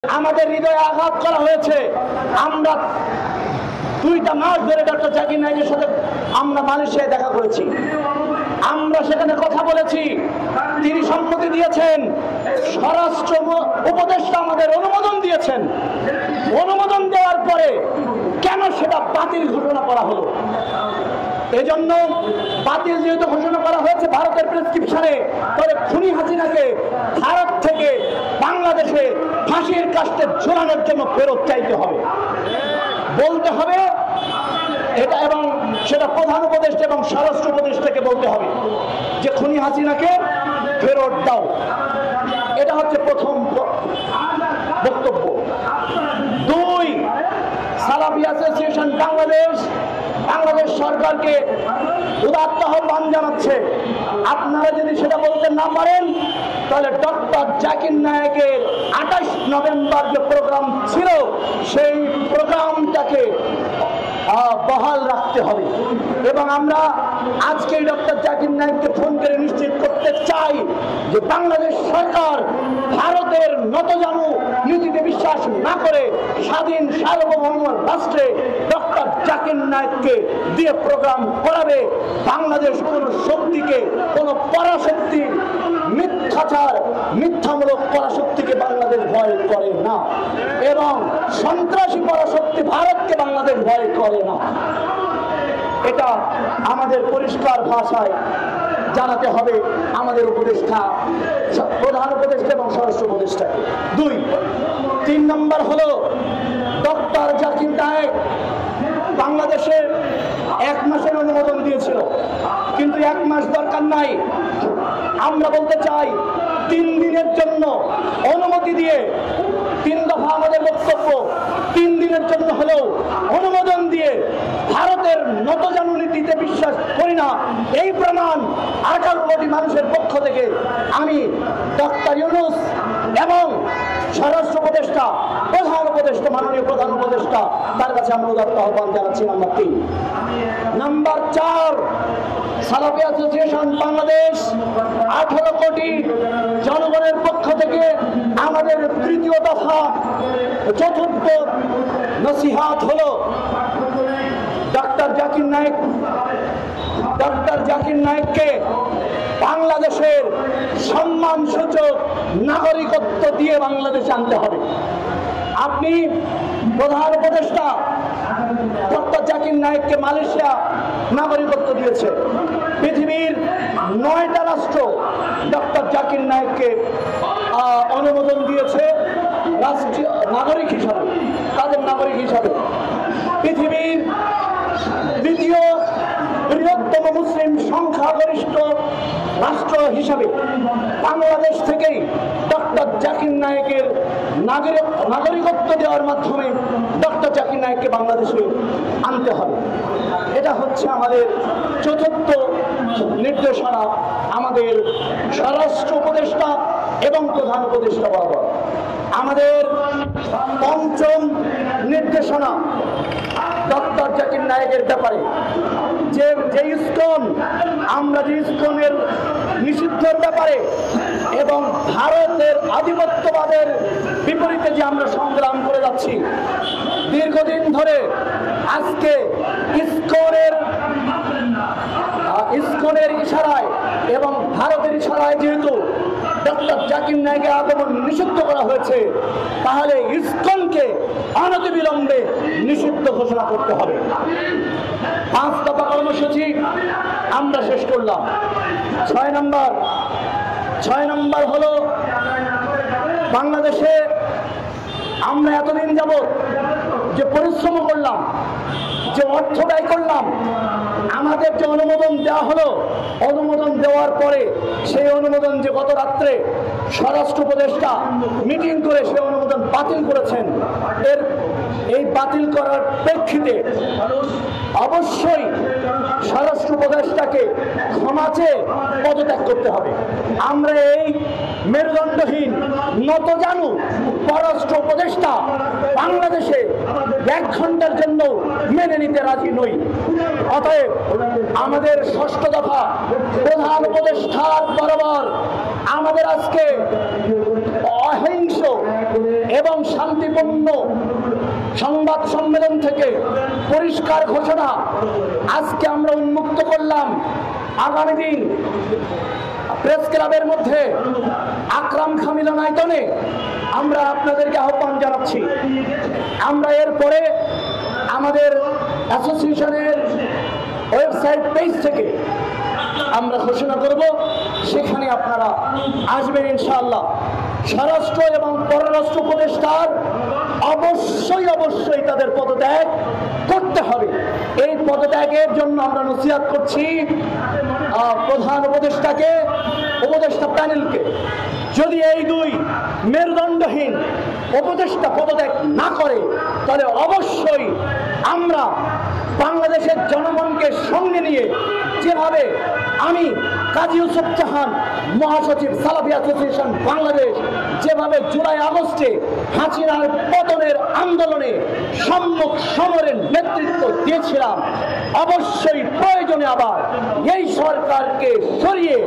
আমাদের হৃদয়ে আঘাত করা হয়েছে। আমরা 2টা মাস ধরে ডক্টর জাকির নায়েকের সাথে আমরা মালয়েশিয়ায় দেখা করেছি। আমরা সেখানে কথা বলেছি, তিনি সম্মতি দিয়েছেন, স্বরাষ্ট্র উপদেষ্টা আমাদের অনুমোদন দিয়েছেন। অনুমোদন দেওয়ার পরে কেন সেটা বাতিল ঘোষণা করা হলো? এজন্য বাতিল যেহেতু ঘোষণা করা হয়েছে ভারতের প্রেসক্রিপশনে, তবে খুনি হাসিনাকে ভারত থেকে বাংলাদেশে ফাঁসির কাস্টে ঝোলানোর জন্য ফেরত চাইতে হবে, বলতে হবে এটা, এবং সেটা প্রধান উপদেষ্টা এবং স্বরাষ্ট্র উপদেষ্টাকে বলতে হবে যে খুনি হাসিনাকে ফেরত দাও। এটা হচ্ছে প্রথম বক্তব্য। 2, সালাফি অ্যাসোসিয়েশন বাংলাদেশ সরকারকে উদাত্ত আহ্বান জানাচ্ছে, আপনারা যদি সেটা বলতে না পারেন তাহলে ডক্টর জাকির নায়েকের 28 নভেম্বর যে প্রোগ্রাম ছিল সেই প্রোগ্রামটাকে বহাল রাখতে হবে। এবং আমরা আজকে ডক্টর জাকির নায়েককে ফোন করে নিশ্চিত করতে চাই যে বাংলাদেশ সরকার ভারতের নতজানু নীতিতে বিশ্বাস না করে স্বাধীন সার্বভৌম রাষ্ট্রে ডক্টর জাকির নায়েককে দিয়ে প্রোগ্রাম করাবে। বাংলাদেশ কোন শক্তিকে, কোন পরাশক্তি, মিথ্যামূলক পরাশক্তিকে বাংলাদেশ ভয় করে না, এবং সন্ত্রাসী পরাশক্তি ভারতকে বাংলাদেশ ভয় করে না। এটা আমাদের পরিষ্কার ভাষায় জানাতে হবে আমাদের উপদেষ্টা, প্রধান উপদেষ্টা এবং স্বরাষ্ট্র উপদেষ্টাকে। 3 নম্বর হলো ডক্টর জাকির নায়েক বাংলাদেশের 1 মাসের অনুমোদন দিয়েছিল, কিন্তু 1 মাস দরকার নাই। আমরা বলতে চাই 3 দিনের জন্য অনুমতি দিয়ে, 3 দফা আমাদের বক্তব্য, 3 দিনের জন্য হলেও অনুমোদন দিয়ে ভারতের নতজানু নীতিতে বিশ্বাস করি না এই প্রমাণ 18 কোটি মানুষের পক্ষ থেকে আমি ডক্টর ইউনূস এবং স্বরাষ্ট্র উপদেষ্টা, প্রধান উপদেষ্টা, মাননীয় প্রধান উপদেষ্টা, তার কাছে আমরা উদাত্ত আহ্বান জানাচ্ছি। নাম্বার 3। নাম্বার 4, সালাফি অ্যাসোসিয়েশন বাংলাদেশ 18 কোটি জনগণের পক্ষ থেকে আমাদের 3য় দফা 4র্থ নসিহাত হলো ডক্টর জাকির নায়েককে বাংলাদেশের সম্মানসূচক নাগরিকত্ব দিয়ে বাংলাদেশে আনতে হবে। আপনি প্রধান উপদেষ্টা ডক্টর জাকির নায়েককে মালয়েশিয়া নাগরিকত্ব দিয়েছে। পৃথিবীর 9টা রাষ্ট্র ডক্টর জাকির নায়েককে অনুমোদন দিয়েছে রাষ্ট্রীয় নাগরিক হিসাবে, তাদের নাগরিক হিসাবে। পৃথিবীর 2য় বৃহত্তম মুসলিম সংখ্যাগরিষ্ঠ রাষ্ট্র হিসাবে বাংলাদেশ থেকেই ডক্টর জাকির নায়েকের নাগরিকত্ব দেওয়ার মাধ্যমে ডক্টর জাকির নায়েককে বাংলাদেশে আনতে হবে। এটা হচ্ছে আমাদের 4র্থ নির্দেশনা আমাদের স্বরাষ্ট্র উপদেষ্টা এবং প্রধান উপদেষ্টা বরাবর। আমাদের 5ম নির্দেশনা ডক্টর জাকির নায়েকের ব্যাপারে, যে ইসকন, আমরা যে ইসকনের নিষিদ্ধের ব্যাপারে এবং ভারতের আধিপত্যবাদের বিপরীতে যে আমরা সংগ্রাম করে যাচ্ছি দীর্ঘদিন ধরে, আজকে ইসকনের ইশারায় এবং ভারতের ইশারায় যেহেতু ডক্টর জাকির নায়েকের আগমন নিষিদ্ধ করা হয়েছে, তাহলে ইসকনকে অনতিবিলম্বে নিষিদ্ধ ঘোষণা করতে হবে। 5 দফা কর্মসূচি আমরা শেষ করলাম। 6 নম্বর হলো বাংলাদেশে আমরা এতদিন যাবৎ যে পরিশ্রম করলাম, যে অর্থ ব্যয় করলাম, আমাদের যে অনুমোদন দেওয়া হলো, অনুমোদন দেওয়ার পরে সেই অনুমোদন যে গত রাত্রে স্বরাষ্ট্র উপদেষ্টা মিটিং করে সেই অনুমোদন বাতিল করেছেন, এই বাতিল করার প্রেক্ষিতে অবশ্যই স্বরাষ্ট্র উপদেষ্টাকে ক্ষমা চেয়ে পদত্যাগ করতে হবে। আমরা এই মেরুদণ্ডহীন নতজানু পররাষ্ট্র উপদেষ্টা বাংলাদেশে 1 ঘন্টার জন্য মেনে নিতে রাজি নই। অতএব আমাদের 6ষ্ঠ দফা প্রধান উপদেষ্টার বরাবর আমাদের আজকে অহিংস এবং শান্তিপূর্ণ সংবাদ সম্মেলন থেকে পরিষ্কার ঘোষণা আজকে আমরা উন্মুক্ত করলাম। আগামী দিন প্রেস ক্লাবের মধ্যে আকরাম খাঁ মিলনায়তনে আমরা আপনাদেরকে আহ্বান জানাচ্ছি। আমরা এরপরে আমাদের অ্যাসোসিয়েশনের ওয়েবসাইট পেজ থেকে আমরা ঘোষণা করব, সেখানে আপনারা আসবেন ইনশাআল্লাহ। স্বরাষ্ট্র এবং পররাষ্ট্র উপদেষ্টার অবশ্যই তাদের পদত্যাগ করতে হবে। এই পদত্যাগের জন্য আমরা নসিহত করছি প্রধান উপদেষ্টাকে, উপদেষ্টা প্যানেলকে। যদি এই দুই মেরুদণ্ডহীন উপদেষ্টা পদত্যাগ না করে, তাহলে অবশ্যই আমরা বাংলাদেশের জনগণকে সঙ্গে নিয়ে, যেভাবে আমি কাজী ইউসুফ জাহান মহাসচিব সালাফি অ্যাসোসিয়েশন বাংলাদেশ যেভাবে জুলাই আগস্টে হাসিনার পতনের আন্দোলনে সম্মুখ সমরের নেতৃত্ব দিয়েছিলাম, অবশ্যই প্রয়োজনে আবার এই সরকারকে সরিয়ে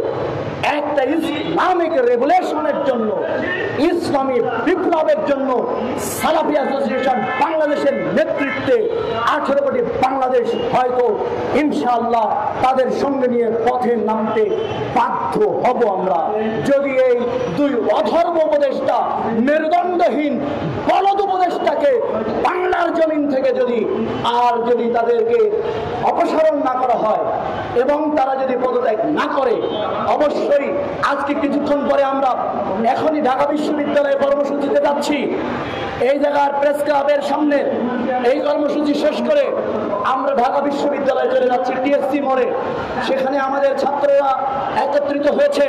একটা ইসলামিক রেভলিউশনের জন্য, ইসলামী বিপ্লবের জন্য সালাফি অ্যাসোসিয়েশন বাংলাদেশের নেতৃত্বে 18 কোটি বাংলাদেশ হয়তো ইনশাআল্লাহ তাদের সঙ্গে নিয়ে পথে নামতে বাধ্য হব আমরা। যদি এই দুই অধর্ম উপদেষ্টা, মেরুদণ্ডহীন বলদ উপদেষ্টাকে বাংলার জমিন থেকে যদি তাদেরকে অপসারণ না করা হয় এবং তারা যদি পদত্যাগ না করে, অবশ্যই আজকে কিছুক্ষণ পরে আমরা এখনই ঢাকা বিশ্ববিদ্যালয়ে কর্মসূচিতে যাচ্ছি। এই জায়গার প্রেস ক্লাবের সামনে এই কর্মসূচি শেষ করে আমরা ঢাকা বিশ্ববিদ্যালয়ে চলে যাচ্ছি টিএসসি মোড়ে। সেখানে আমাদের ছাত্ররা একত্রিত হয়েছে,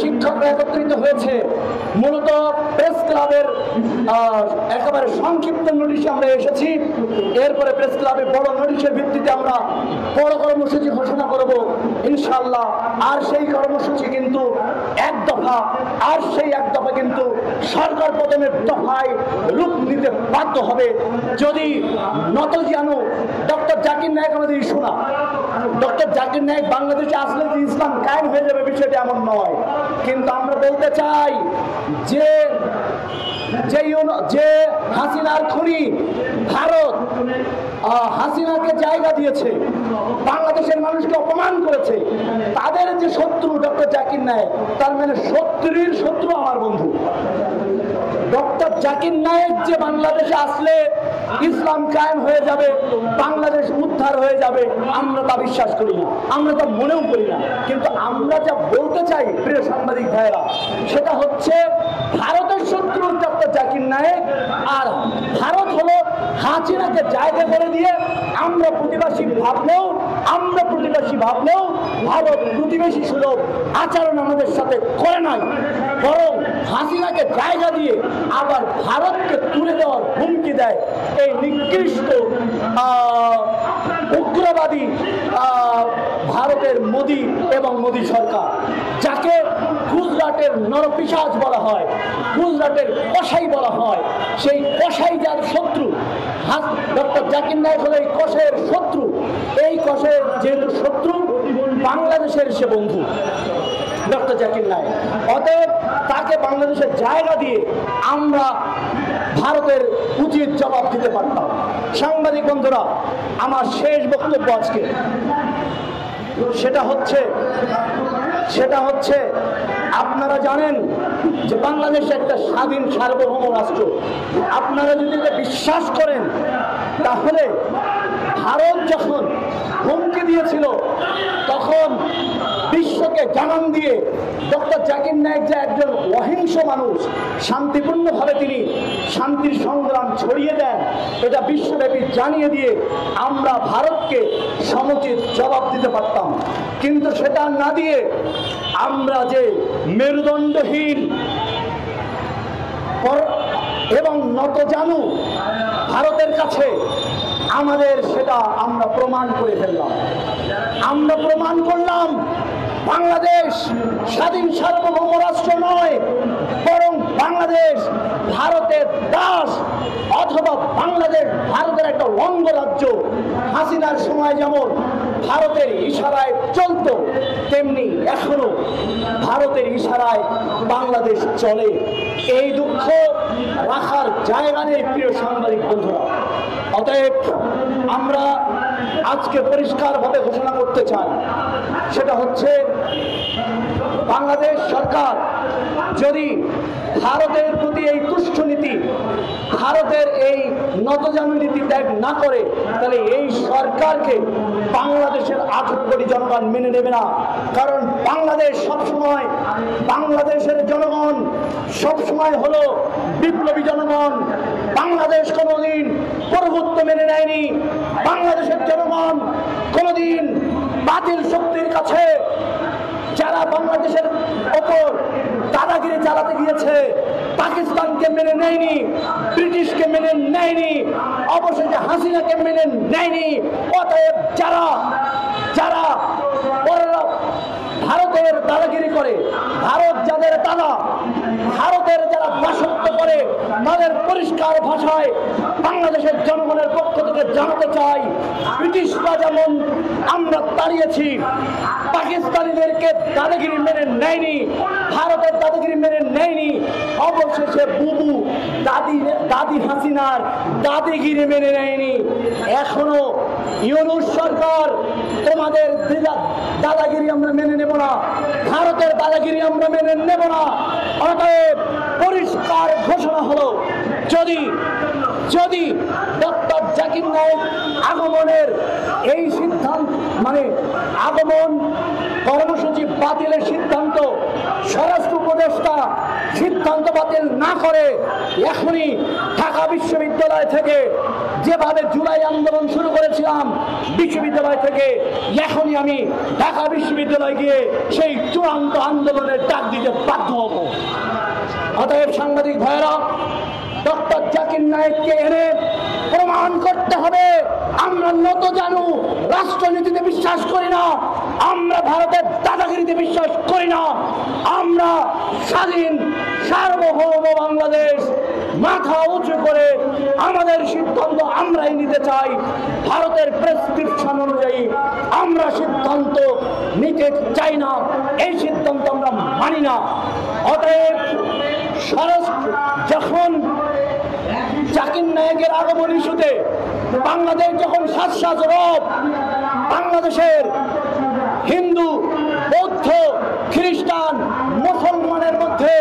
শিক্ষকরা একত্রিত হয়েছে। মূলত প্রেস ক্লাবের একেবারে সংক্ষিপ্ত নোটিশে আমরা এসেছি। এরপরে প্রেস ক্লাবে বড় নোটিশের ভিত্তিতে আমরা বড় কর্মসূচি ঘোষণা করব ইনশাআল্লাহ। আর সেই কর্মসূচি কিন্তু এক দফা, আর সেই এক দফা কিন্তু সরকার পতনের দফায় রূপ নিতে বাধ্য হবে। যদি নতজানু ডক্টর জাকির নায়েক আমাদের ইস্যু না, ডক্টর জাকির নায়েক বাংলাদেশে আসলে যে ইসলাম কায়েম হয়ে যাবে বিষয়টি এমন নয়। কিন্তু আমরা বলতে চাই যে হাসিনার খুনি ভারত হাসিনাকে জায়গা দিয়েছে, বাংলাদেশের মানুষকে অপমান করেছে, তাদের যে শত্রু ডক্টর জাকির নায়েক, তার মানে শত্রুর শত্রু আমার বন্ধু। ডক্টর জাকির নায়েক যে বাংলাদেশে আসলে ইসলাম কায়েম হয়ে যাবে, বাংলাদেশ উদ্ধার হয়ে যাবে, আমরা তা বিশ্বাস করি না, আমরা তা মনেও করি না। কিন্তু আমরা যা বলতে চাই প্রিয় সাংবাদিক ভাইয়েরা, সেটা হচ্ছে ভারতের শত্রু ডক্টর জাকির নায়েক, আর ভারত হলো হাসিনাকে জায়গা করে দিয়ে আমরা প্রতিবেশী ভাবলেও ভারত প্রতিবেশী সুলভ আচরণ আমাদের সাথে করে নাই, বরং হাসিনাকে জায়গা দিয়ে আবার ভারতকে তুলে দেওয়ার হুমকি দেয় এই নিকৃষ্ট উগ্রবাদী ভারতের মোদী এবং মোদী সরকার, যাকে গুজরাটের নরপিশাচ বলা হয়, গুজরাটের কসাই বলা হয়। সেই কসাই যার শত্রু, ডক্টর জাকির নায়েক হলো এই কসাইয়ের শত্রু। এই কসাইয়ের যেহেতু শত্রু, বাংলাদেশের সে বন্ধু ডক্টর জাকির নায়েক, অতএব তাকে বাংলাদেশের জায়গা দিয়ে আমরা ভারতের উচিত জবাব দিতে পারতাম। সাংবাদিক বন্ধুরা, আমার শেষ বক্তব্য আজকে সেটা হচ্ছে আপনারা জানেন যে বাংলাদেশ একটা স্বাধীন সার্বভৌম রাষ্ট্র। আপনারা যদি এটা বিশ্বাস করেন, তাহলে ভারত যখন হুমকি দিয়েছিল তখন বিশ্বকে জানান দিয়ে ডক্টর জাকির নায়েক যে একজন অহিংস মানুষ, শান্তিপূর্ণভাবে তিনি শান্তির সংগ্রাম ছড়িয়ে দেন, এটা বিশ্বব্যাপী জানিয়ে দিয়ে আমরা ভারতকে সমুচিত জবাব দিতে পারতাম। কিন্তু সেটা না দিয়ে আমরা যে মেরুদণ্ডহীন এবং নতজানু ভারতের কাছে, আমাদের সেটা আমরা প্রমাণ করে ফেললাম। আমরা প্রমাণ করলাম বাংলাদেশ স্বাধীন সার্বভৌম রাষ্ট্র নয়, বরং বাংলাদেশ ভারতের দাস, অথবা বাংলাদেশ ভারতের একটা অঙ্গরাজ্য। হাসিনার সময় যেমন ভারতের ইশারায় চলতো, তেমনি এখনো ভারতের ইশারায় বাংলাদেশ চলে। এই দুঃখ রাখার জায়গা নেই প্রিয় সাংবাদিক বন্ধুরা। অতএব আমরা আজকে পরিষ্কারভাবে ঘোষণা করতে চাই, সেটা হচ্ছে বাংলাদেশ সরকার যদি ভারতের প্রতি এই তুচ্ছ নীতি, ভারতের এই নতজানু নীতি ত্যাগ না করে, তাহলে এই সরকারকে বাংলাদেশের 18 কোটি জনগণ মেনে নেবে না। কারণ বাংলাদেশ সবসময়, বাংলাদেশের জনগণ সবসময় হলো বিপ্লবী জনগণ। বাংলাদেশ কোনোদিন প্রভুত্ব মেনে নেয়নি। বাংলাদেশের জনগণ কোনোদিন বাতিল শক্তির কাছে, যারা বাংলাদেশের ওপর দাদাগিরি চালাতে গিয়েছে, পাকিস্তানকে মেনে নেয়নি, ব্রিটিশকে মেনে নেয়নি, অবশেষে হাসিনাকে মেনে নেয়নি। অতএব যারা যারা ভারতের দাদাগিরি করে, ভারত যাদের দাদা, ভারতের যারা দাসত্ব করে, তাদের পরিষ্কার ভাষায় বাংলাদেশের জনগণের পক্ষ থেকে জানাতে চাই, ব্রিটিশরা যেমন আমরা তাড়িয়েছি, পাকিস্তানিদেরকে দাদাগিরি মেনে নেয়নি, ভারতের দাদাগিরি মেনে নেয়নি, অবশেষে বুবু দাদি হাসিনার দাদিগিরি মেনে নেয়নি। এখনো ইউনূস সরকার তোমাদের দাদাগিরি আমরা মেনে নেব না, ভারতের দাদাগিরি আমরা মেনে নেব না। অতএব পরিষ্কার ঘোষণা হলো, যদি ডক্টর জাকির নায়েক আগমনের এই সিদ্ধান্ত, মানে আগমন কর্মসূচি বাতিলের সিদ্ধান্ত স্বরাষ্ট্র উপদেষ্টা সিদ্ধান্ত বাতিল না করে, এখনই ঢাকা বিশ্ববিদ্যালয় থেকে যেভাবে জুলাই আন্দোলন শুরু করেছিলাম বিশ্ববিদ্যালয় থেকে, এখনই আমি ঢাকা বিশ্ববিদ্যালয় গিয়ে সেই চূড়ান্ত আন্দোলনের ডাক দিতে বাধ্য হব। অতএব সাংবাদিক ভাইয়েরা, ডক্টর জাকির নায়েককে এনে প্রমাণ করতে হবে আমরা নতজানু রাষ্ট্রনীতিতে বিশ্বাস করি না, আমরা ভারতের দাদাগিরিতে বিশ্বাস করি না, আমরা স্বাধীন সার্বভৌম বাংলাদেশ মাথা উঁচু করে আমাদের সিদ্ধান্ত আমরাই নিতে চাই। ভারতের প্রেসক্রিপশন অনুযায়ী আমরা সিদ্ধান্ত নিতে চাই না, এই সিদ্ধান্ত আমরা মানি না। অতএব যখন জাকির নায়েকের আগমন ইস্যুতে বাংলাদেশ যখন সাজ রব, বাংলাদেশের হিন্দু, বৌদ্ধ, খ্রিস্টান, মুসলমানের মধ্যে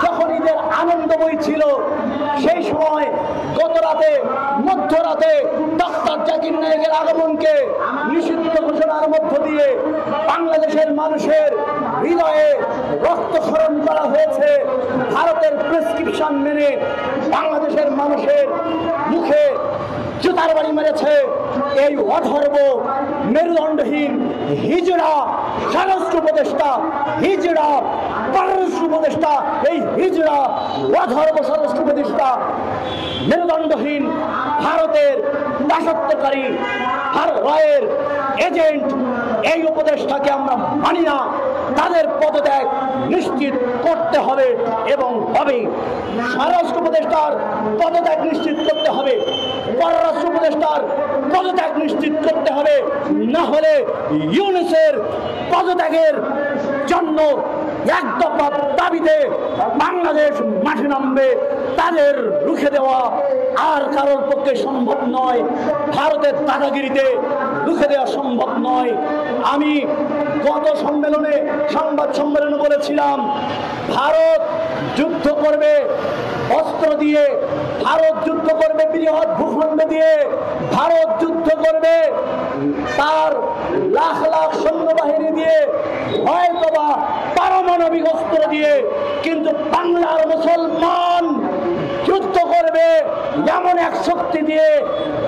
যখন ঈদের আনন্দ বইছিল, সেই সময় গত রাতে মধ্যরাতে ডক্টর জাকির নায়েকের আগমনকে নিষিদ্ধ ঘোষণার মধ্য দিয়ে বাংলাদেশের মানুষের হৃদয়ে রক্তক্ষরণ করা হয়েছে। ভারতের প্রেসক্রিপশন মেনে বাংলাদেশের মানুষের মুখে জুতার বাড়ি মেরেছে এই অধর্ম মেরুদণ্ডহীন হিজড়া স্বরাষ্ট্র উপদেষ্টা, হিজড়া পররাষ্ট্র উপদেষ্টা, এই হিজড়া অধর্ম স্বরাষ্ট্র উপদেষ্টা, মেরুদণ্ডহীন ভারতের দাসত্বকারী রয়ের এজেন্ট, এই উপদেষ্টাকে আমরা মানি না। তাদের পদত্যাগ নিশ্চিত করতে হবে এবং হবে। স্বরাষ্ট্র উপদেষ্টার পদত্যাগ নিশ্চিত করতে হবে, পররাষ্ট্র উপদেষ্টার পদত্যাগ নিশ্চিত করতে হবে, না হলে ইউনূসের পদত্যাগের জন্য এক দফা দাবিতে বাংলাদেশ মাঠে নামবে। তাদের রুখে দেওয়া আর কারোর পক্ষে সম্ভব নয়, ভারতের দাদাগিরিতে রুখে দেওয়া সম্ভব নয়। আমি গত সম্মেলনে, সংবাদ সম্মেলনে বলেছিলাম, ভারত যুদ্ধ করবে অস্ত্র দিয়ে, ভারত যুদ্ধ করবে বৃহৎ ভূখণ্ড দিয়ে, ভারত যুদ্ধ করবে তার লাখ লাখ সৈন্যবাহিনী দিয়ে, হয়তোবা পারমাণবিক অস্ত্র দিয়ে, কিন্তু বাংলার মুসলমান যুদ্ধ করবে এমন এক শক্তি দিয়ে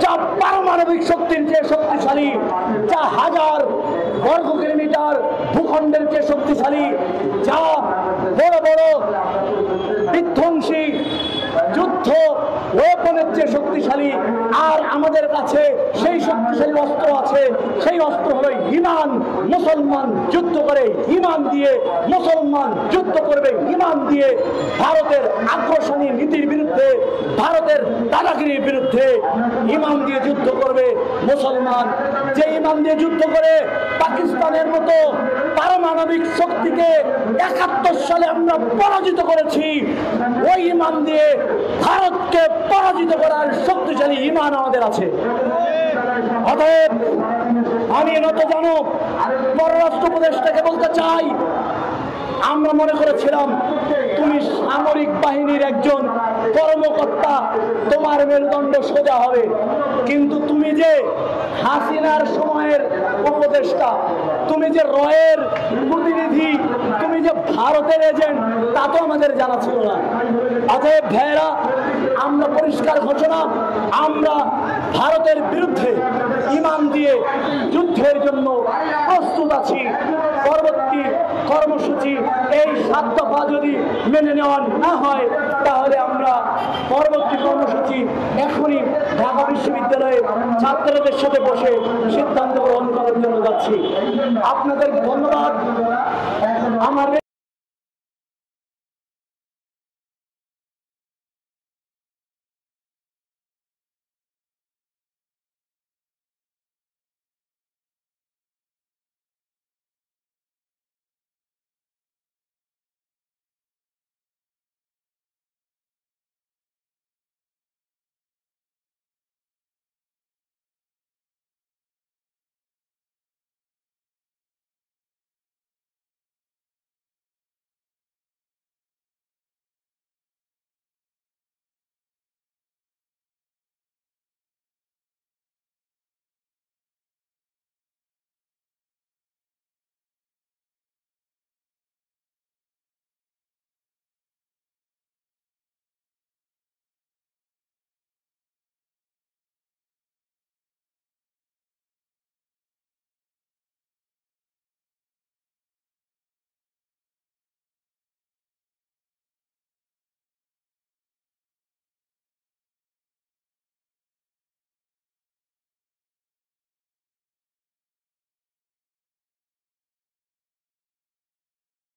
যা পারমাণবিক শক্তির চেয়ে শক্তিশালী, যা হাজার বর্গ কিলোমিটার ভূখণ্ডের চেয়ে শক্তিশালী, যা বড় বড় বিধ্বংসী যুদ্ধ ওয়েপনের চেয়ে শক্তিশালী। আর আমাদের কাছে সেই শক্তিশালী অস্ত্র আছে, সেই অস্ত্র হলো ঈমান। মুসলমান যুদ্ধ করে ঈমান দিয়ে, মুসলমান যুদ্ধ করবে ঈমান দিয়ে। ভারতের আগ্রাসনী নীতির বিরুদ্ধে, ভারতের দাদাগিরির বিরুদ্ধে ইমান দিয়ে যুদ্ধ করবে মুসলমান। যে ইমান দিয়ে যুদ্ধ করে পাকিস্তানের মতো পারমাণবিক শক্তিকে 71 সালে আমরা পরাজিত করেছি, ওই ইমান দিয়ে ভারতকে পরাজিত করার শক্তিশালী ইমান আমাদের আছে। অতএব আমি নতজানব পররাষ্ট্র উপদেষ্টাকে বলতে চাই, আমরা মনে করেছিলাম তুমি সামরিক বাহিনীর একজন কর্মকর্তা, তোমার মেরুদণ্ড সোজা হবে, কিন্তু তুমি যে হাসিনার সময়ের উপদেষ্টা, তুমি যে রয়ের প্রতিনিধি, তুমি যে ভারতের এজেন্ট, তা তো আমাদের জানা ছিল না। অতএব ভাইয়েরা, আমরা পরিষ্কার ঘোষণা, আমরা ভারতের বিরুদ্ধে ইমান দিয়ে যুদ্ধের জন্য প্রস্তুত আছি। পরবর্তী কর্মসূচি এই 7 দফা যদি মেনে নেওয়া না হয়, তাহলে আমরা পরবর্তী কর্মসূচি এখনই ঢাকা বিশ্ববিদ্যালয়ে ছাত্রদের সাথে বসে সিদ্ধান্ত গ্রহণ করার জন্য যাচ্ছি। আপনাদেরকে ধন্যবাদ। আমার